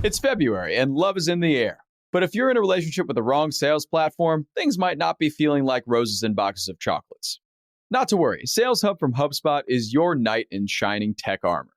It's February and love is in the air. But if you're in a relationship with the wrong sales platform, things might not be feeling like roses and boxes of chocolates. Not to worry, Sales Hub from HubSpot is your knight in shining tech armor.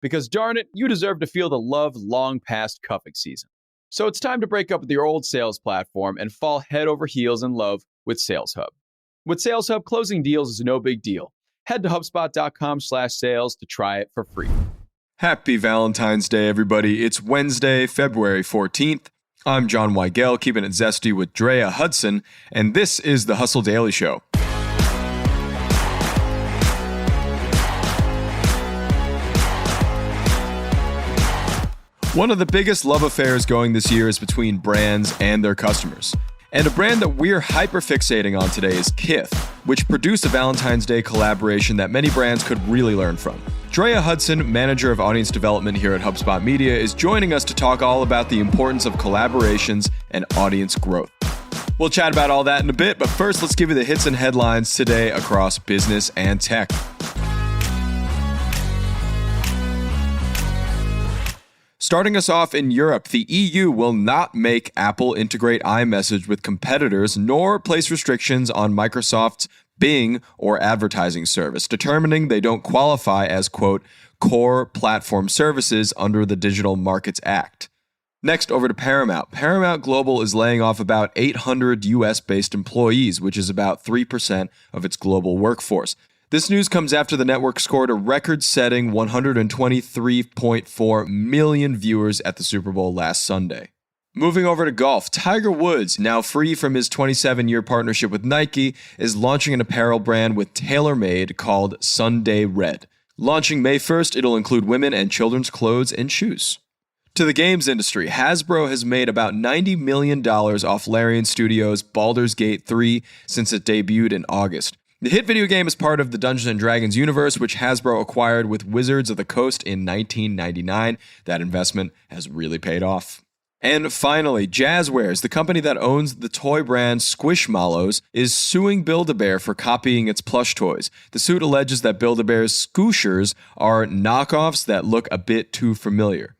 Because darn it, you deserve to feel the love long past cuffing season. So it's time to break up with your old sales platform and fall head over heels in love with Sales Hub. With Sales Hub, closing deals is no big deal. Head to HubSpot.com/sales to try it for free. Happy Valentine's Day, everybody. It's Wednesday, February 14th. I'm John Weigell, keeping it zesty with Dréa Hudson, and this is the Hustle Daily Show. One of the biggest love affairs going this year is between brands and their customers. And a brand that we're hyper-fixating on today is KITH, which produced a Valentine's Day collaboration that many brands could really learn from. Dréa Hudson, manager of audience development here at HubSpot Media, is joining us to talk all about the importance of collaborations and audience growth. We'll chat about all that in a bit, but first let's give you the hits and headlines today across business and tech. Starting us off in Europe, the EU will not make Apple integrate iMessage with competitors nor place restrictions on Microsoft's Bing or advertising service, determining they don't qualify as, quote, core platform services under the Digital Markets Act. Next, over to Paramount. Paramount Global is laying off about 800 US-based employees, which is about 3% of its global workforce. This news comes after the network scored a record-setting 123.4 million viewers at the Super Bowl last Sunday. Moving over to golf, Tiger Woods, now free from his 27-year partnership with Nike, is launching an apparel brand with TaylorMade called Sunday Red. Launching May 1st, it'll include women and children's clothes and shoes. To the games industry, Hasbro has made about $90 million off Larian Studios' Baldur's Gate 3 since it debuted in August. The hit video game is part of the Dungeons & Dragons universe, which Hasbro acquired with Wizards of the Coast in 1999. That investment has really paid off. And finally, Jazzwares, the company that owns the toy brand Squishmallows, is suing Build-A-Bear for copying its plush toys. The suit alleges that Build-A-Bear's Scooshers are knockoffs that look a bit too familiar.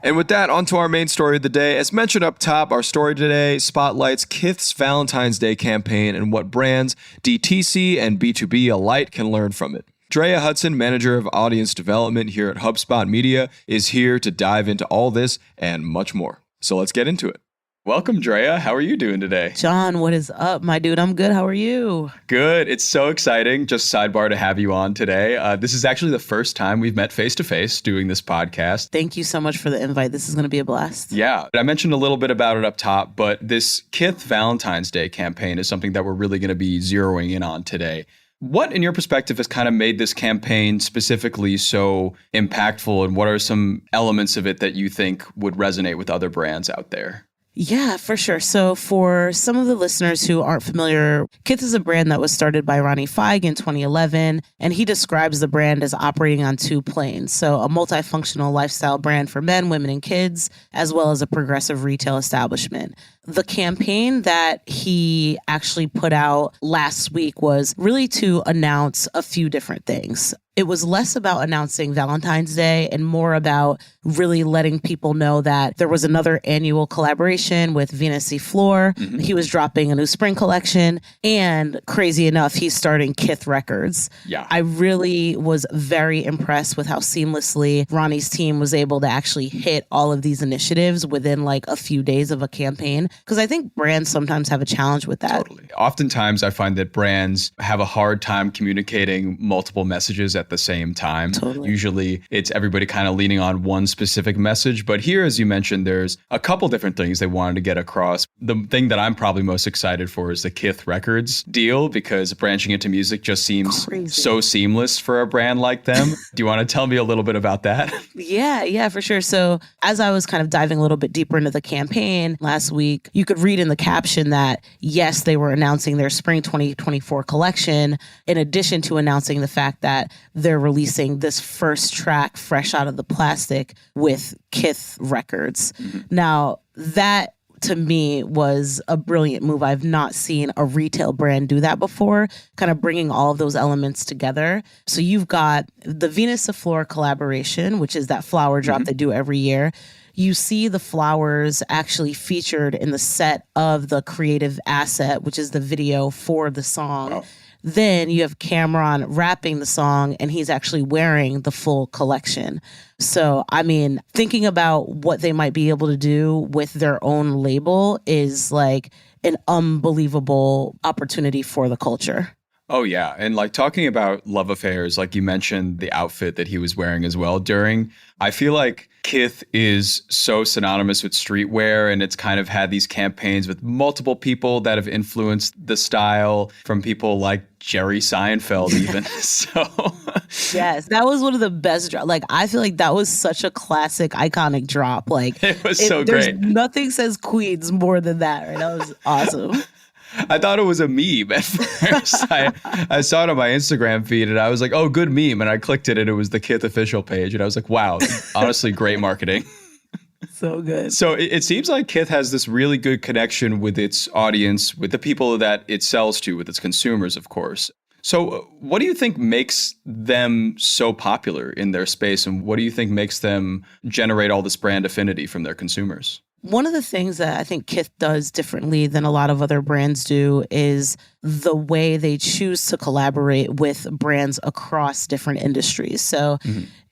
And with that, on to our main story of the day. As mentioned up top, our story today spotlights KITH's Valentine's Day campaign and what brands, DTC and B2B alike, can learn from it. Dréa Hudson, manager of audience development here at HubSpot Media, is here to dive into all this and much more. So let's get into it. Welcome, Dréa. How are you doing today? John, what is up, my dude? I'm good. How are you? Good. It's so exciting. Just sidebar to have you on today. This is actually the first time we've met face-to-face doing this podcast. Thank you so much for the invite. This is going to be a blast. Yeah. I mentioned a little bit about it up top, but this KITH Valentine's Day campaign is something that we're really going to be zeroing in on today. What, in your perspective, has kind of made this campaign specifically so impactful, and what are some elements of it that you think would resonate with other brands out there? Yeah, for sure. So for some of the listeners who aren't familiar, KITH is a brand that was started by Ronnie Feig in 2011, and he describes the brand as operating on two planes. So a multifunctional lifestyle brand for men, women, and kids, as well as a progressive retail establishment. The campaign that he actually put out last week was really to announce a few different things. It was less about announcing Valentine's Day and more about really letting people know that there was another annual collaboration with Venus C. Floor. Mm-hmm. He was dropping a new spring collection, and crazy enough, he's starting KITH Records. Yeah. I really was very impressed with how seamlessly Ronnie's team was able to actually hit all of these initiatives within like a few days of a campaign. Because I think brands sometimes have a challenge with that. Totally. Oftentimes, I find that brands have a hard time communicating multiple messages at the same time. Totally. Usually, it's everybody kind of leaning on one specific message. But here, as you mentioned, there's a couple different things they wanted to get across. The thing that I'm probably most excited for is the KITH Records deal, because branching into music just seems so seamless for a brand like them. Do you want to tell me a little bit about that? Yeah, for sure. So as I was kind of diving a little bit deeper into the campaign last week, you could read in the caption that, yes, they were announcing their spring 2024 collection, in addition to announcing the fact that they're releasing this first track fresh out of the plastic with KITH Records. Mm-hmm. Now, that to me was a brilliant move. I've not seen a retail brand do that before, kind of bringing all of those elements together. So you've got the Venus Sephora collaboration, which is that flower drop they do every year. You see the flowers actually featured in the set of the creative asset, which is the video for the song. Wow. Then you have Cameron rapping the song, and he's actually wearing the full collection. So, I mean, thinking about what they might be able to do with their own label is like an unbelievable opportunity for the culture. Oh, yeah. And like talking about love affairs, like you mentioned the outfit that he was wearing as well during, I feel like KITH is so synonymous with streetwear, and it's kind of had these campaigns with multiple people that have influenced the style, from people like Jerry Seinfeld even. So yes, that was one of the best like, I feel like that was such a classic, iconic drop. Like, it was so great. Nothing says Queens more than that, right? That was awesome. I thought it was a meme at first. I saw it on my Instagram feed and I was like, oh, good meme. And I clicked it and it was the KITH official page. And I was like, wow, honestly, great marketing. So good. So it seems like KITH has this really good connection with its audience, with the people that it sells to, with its consumers, of course. So what do you think makes them so popular in their space? And what do you think makes them generate all this brand affinity from their consumers? One of the things that I think KITH does differently than a lot of other brands do is the way they choose to collaborate with brands across different industries. So,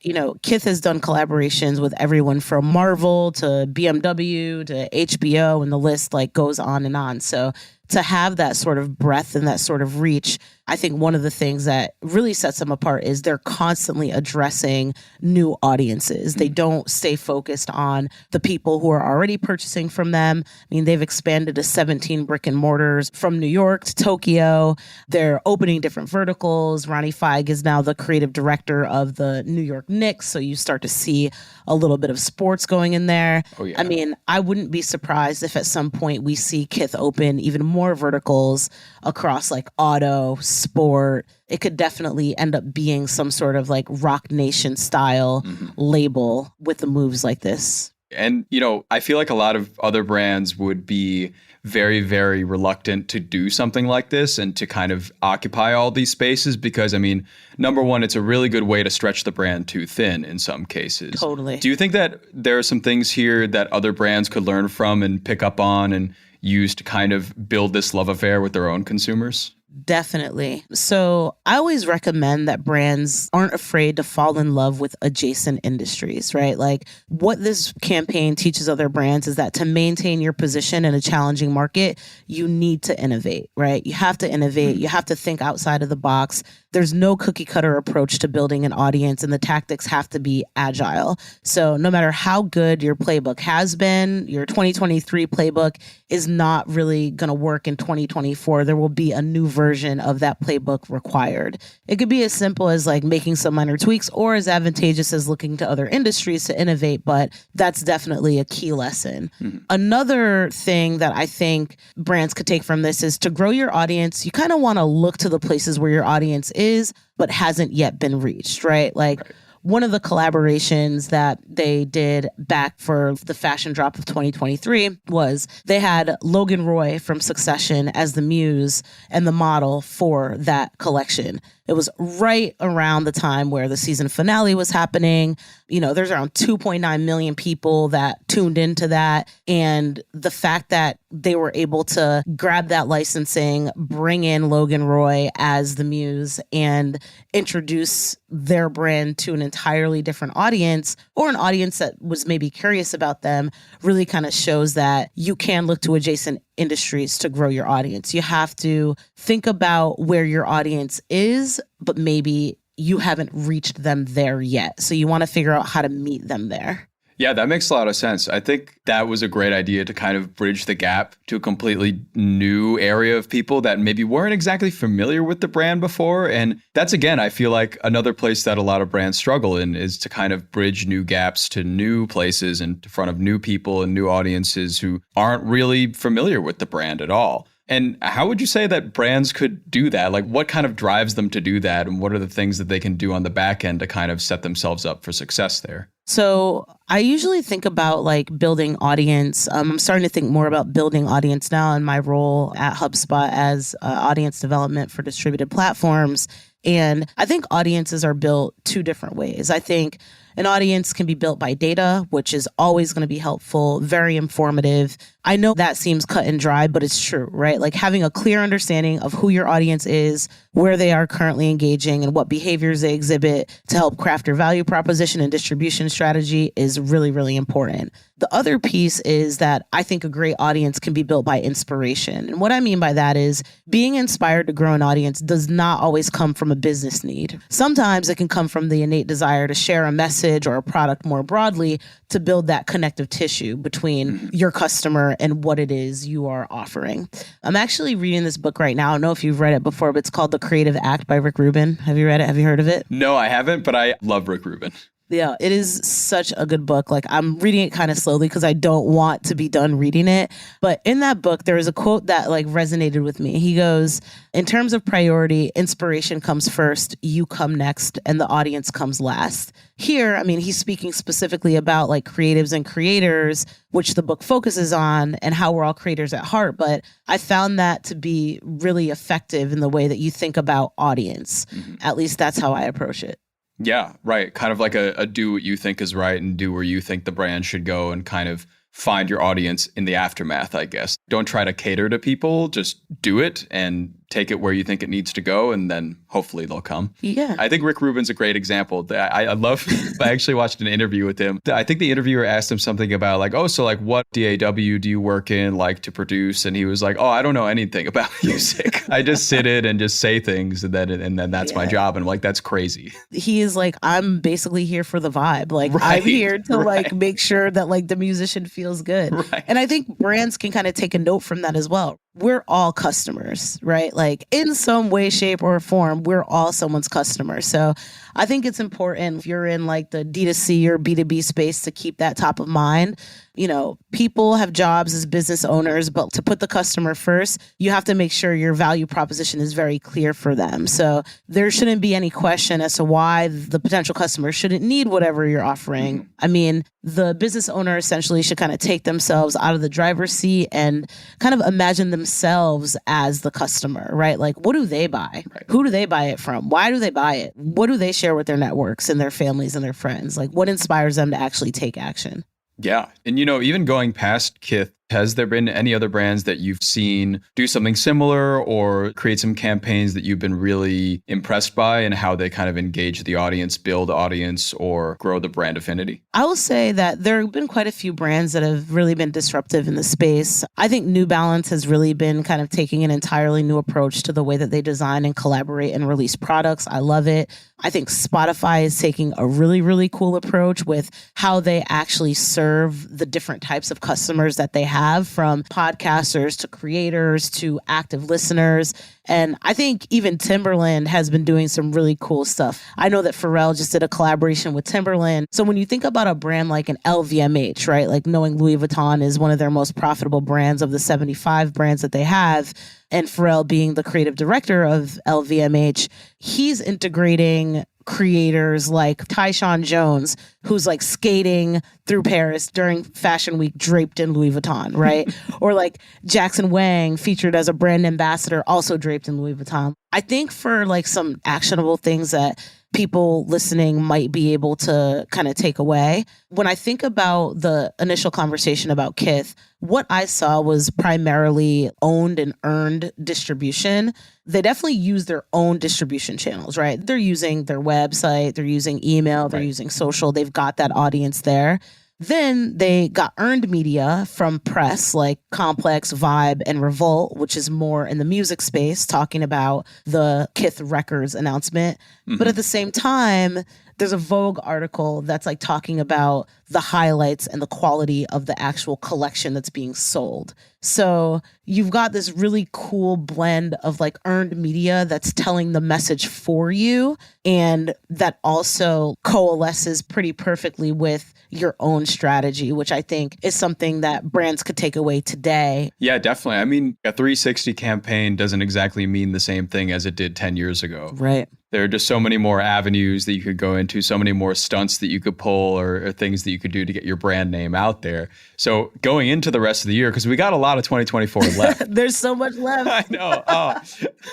you know, KITH has done collaborations with everyone from Marvel to BMW to HBO, and the list like goes on and on. So to have that sort of breadth and that sort of reach, I think one of the things that really sets them apart is they're constantly addressing new audiences. They don't stay focused on the people who are already purchasing from them. I mean, they've expanded to 17 brick and mortars from New York to Tokyo. They're opening different verticals. Ronnie Feig is now the creative director of the New York Knicks. So you start to see a little bit of sports going in there. Oh, yeah. I mean, I wouldn't be surprised if at some point we see KITH open even more verticals across like auto, sport. It could definitely end up being some sort of like Rock Nation style label with the moves like this. And, you know, I feel like a lot of other brands would be very, very reluctant to do something like this and to kind of occupy all these spaces because, I mean, number one, it's a really good way to stretch the brand too thin in some cases. Totally. Do you think that there are some things here that other brands could learn from and pick up on and use to kind of build this love affair with their own consumers? Definitely. So I always recommend that brands aren't afraid to fall in love with adjacent industries, right? Like what this campaign teaches other brands is that to maintain your position in a challenging market, you need to innovate, right? You have to innovate. You have to think outside of the box. There's no cookie cutter approach to building an audience, and the tactics have to be agile. So no matter how good your playbook has been, your 2023 playbook is not really going to work in 2024. There will be a new version of that playbook required. It could be as simple as like making some minor tweaks or as advantageous as looking to other industries to innovate, but that's definitely a key lesson. Another thing that I think brands could take from this is to grow your audience. You kind of want to look to the places where your audience is, but hasn't yet been reached, right? Like one of the collaborations that they did back for the fashion drop of 2023 was they had Logan Roy from Succession as the muse and the model for that collection. It was right around the time where the season finale was happening. You know, there's around 2.9 million people that tuned into that. And the fact that they were able to grab that licensing, bring in Logan Roy as the muse, and introduce their brand to an entirely different audience, or an audience that was maybe curious about them, really kind of shows that you can look to adjacent industries to grow your audience. You have to think about where your audience is, but maybe you haven't reached them there yet. So you want to figure out how to meet them there. Yeah, that makes a lot of sense. I think that was a great idea to kind of bridge the gap to a completely new area of people that maybe weren't exactly familiar with the brand before. And that's, again, I feel like another place that a lot of brands struggle in is to kind of bridge new gaps to new places and in front of new people and new audiences who aren't really familiar with the brand at all. And how would you say that brands could do that? Like, what kind of drives them to do that? And what are the things that they can do on the back end to kind of set themselves up for success there? So I usually think about like building audience. I'm starting to think more about building audience now in my role at HubSpot as audience development for distributed platforms. And I think audiences are built two different ways. I think an audience can be built by data, which is always going to be helpful, very informative. I know that seems cut and dry, but it's true, right? Like having a clear understanding of who your audience is, where they are currently engaging, and what behaviors they exhibit to help craft your value proposition and distribution strategy is really, really important. The other piece is that I think a great audience can be built by inspiration. And what I mean by that is being inspired to grow an audience does not always come from a business need. Sometimes it can come from the innate desire to share a message or a product more broadly to build that connective tissue between your customer and what it is you are offering. I'm actually reading this book right now. I don't know if you've read it before, but it's called The Creative Act by Rick Rubin. Have you read it? Have you heard of it? No, I haven't, but I love Rick Rubin. Yeah, it is such a good book. Like I'm reading it kind of slowly because I don't want to be done reading it. But in that book, there is a quote that like resonated with me. He goes, in terms of priority, inspiration comes first, you come next, and the audience comes last. Here, I mean, he's speaking specifically about like creatives and creators, which the book focuses on and how we're all creators at heart. But I found that to be really effective in the way that you think about audience. At least that's how I approach it. Yeah, right. Kind of like a do what you think is right and do where you think the brand should go and kind of find your audience in the aftermath, I guess. Don't try to cater to people. Just do it and take it where you think it needs to go, and then hopefully they'll come. Yeah. I think Rick Rubin's a great example. I love, I actually watched an interview with him. I think the interviewer asked him something about like, oh, so like what DAW do you work in like to produce? And he was like, oh, I don't know anything about music. I just sit in and just say things and then that's my job. And I'm like, that's crazy. He is like, I'm basically here for the vibe. Like I'm here to like make sure that like the musician feels good. Right. And I think brands can kind of take a note from that as well. We're all customers, right? Like in some way, shape, or form, we're all someone's customer. So I think it's important if you're in like the D2C or B2B space to keep that top of mind. You know, people have jobs as business owners, but to put the customer first, you have to make sure your value proposition is very clear for them. So there shouldn't be any question as to why the potential customer shouldn't need whatever you're offering. I mean, the business owner essentially should kind of take themselves out of the driver's seat and kind of imagine themselves as the customer, right? Like, what do they buy? Right. Who do they buy it from? Why do they buy it? What do they share with their networks and their families and their friends? Like, what inspires them to actually take action? Yeah. And, you know, even going past KITH, has there been any other brands that you've seen do something similar or create some campaigns that you've been really impressed by and how they kind of engage the audience, build audience, or grow the brand affinity? I will say that there have been quite a few brands that have really been disruptive in the space. I think New Balance has really been kind of taking an entirely new approach to the way that they design and collaborate and release products. I love it. I think Spotify is taking a really, really cool approach with how they actually serve the different types of customers that they have, from podcasters to creators to active listeners. And I think even Timberland has been doing some really cool stuff. I know that Pharrell just did a collaboration with Timberland. So when you think about a brand like an LVMH, right, like knowing Louis Vuitton is one of their most profitable brands of the 75 brands that they have, and Pharrell being the creative director of LVMH, he's integrating creators like Tyshawn Jones, who's like skating through Paris during Fashion Week draped in Louis Vuitton, right? Or like Jackson Wang featured as a brand ambassador, also draped in Louis Vuitton. I think for like some actionable things that people listening might be able to kind of take away. When I think about the initial conversation about KITH, what I saw was primarily owned and earned distribution. They definitely use their own distribution channels, right? They're using their website, they're using email, they're using social. They've got that audience there. Then they got earned media from press like Complex, Vibe, and Revolt, which is more in the music space, talking about the KITH Records announcement. But at the same time, there's a Vogue article that's like talking about the highlights and the quality of the actual collection that's being sold. So you've got this really cool blend of like earned media that's telling the message for you, and that also coalesces pretty perfectly with your own strategy, which I think is something that brands could take away today. Yeah, definitely. I mean, a 360 campaign doesn't exactly mean the same thing as it did 10 years ago. Right. There are just so many more avenues that you could go into, so many more stunts that you could pull or things that you could do to get your brand name out there. So going into the rest of the year, because we got a lot of 2024 left. There's so much left. I know. Oh.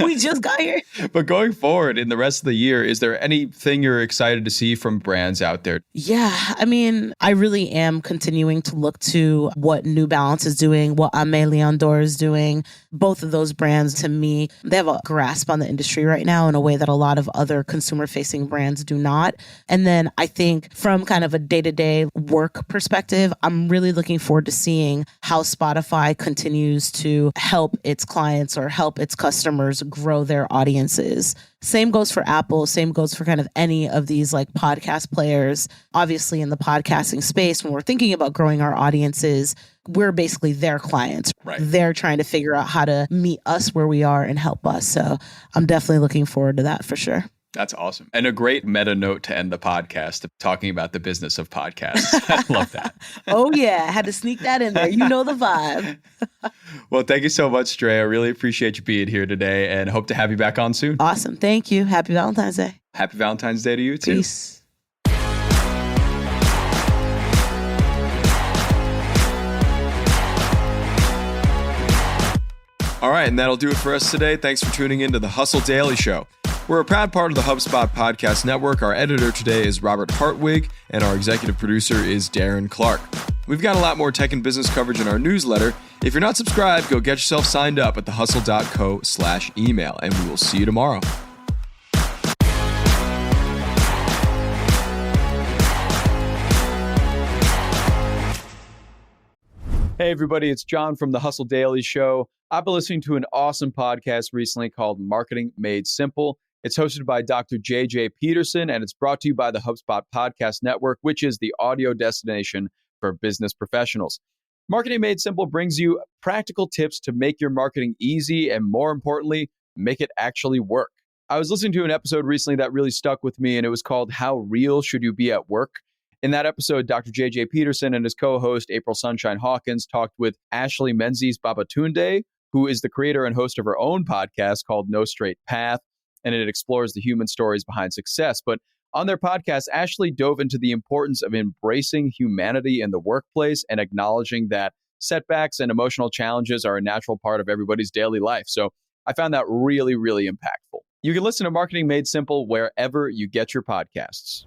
We just got here. But going forward in the rest of the year, is there anything you're excited to see from brands out there? Yeah, I mean, I really am continuing to look to what New Balance is doing, what Aimé Leon Dore is doing. Both of those brands, to me, they have a grasp on the industry right now in a way that a lot of other consumer-facing brands do not. And then I think from kind of a day-to-day work perspective, I'm really looking forward to seeing how Spotify continues to help its clients or help its customers grow their audiences. Same goes for Apple. Same goes for kind of any of these like podcast players. Obviously, in the podcasting space, when we're thinking about growing our audiences, we're basically their clients. Right. They're trying to figure out how to meet us where we are and help us. So I'm definitely looking forward to that for sure. That's awesome. And a great meta note to end the podcast, talking about the business of podcasts. I love that. Oh, yeah. I had to sneak that in there. You know the vibe. Well, thank you so much, Dréa. I really appreciate you being here today and hope to have you back on soon. Awesome. Thank you. Happy Valentine's Day. Happy Valentine's Day to you too. Peace. All right, and that'll do it for us today. Thanks for tuning in to the Hustle Daily Show. We're a proud part of the HubSpot Podcast Network. Our editor today is Robert Hartwig, and our executive producer is Darren Clarke. We've got a lot more tech and business coverage in our newsletter. If you're not subscribed, go get yourself signed up at thehustle.co/email, and we will see you tomorrow. Hey, everybody, it's John from the Hustle Daily Show. I've been listening to an awesome podcast recently called Marketing Made Simple. It's hosted by Dr. J.J. Peterson, and it's brought to you by the HubSpot Podcast Network, which is the audio destination for business professionals. Marketing Made Simple brings you practical tips to make your marketing easy and, more importantly, make it actually work. I was listening to an episode recently that really stuck with me, and it was called How Real Should You Be at Work? In that episode, Dr. J.J. Peterson and his co-host, April Sunshine Hawkins, talked with Ashley Menzies Babatunde, who is the creator and host of her own podcast called No Straight Path, and it explores the human stories behind success. But on their podcast, Ashley dove into the importance of embracing humanity in the workplace and acknowledging that setbacks and emotional challenges are a natural part of everybody's daily life. So I found that really, really impactful. You can listen to Marketing Made Simple wherever you get your podcasts.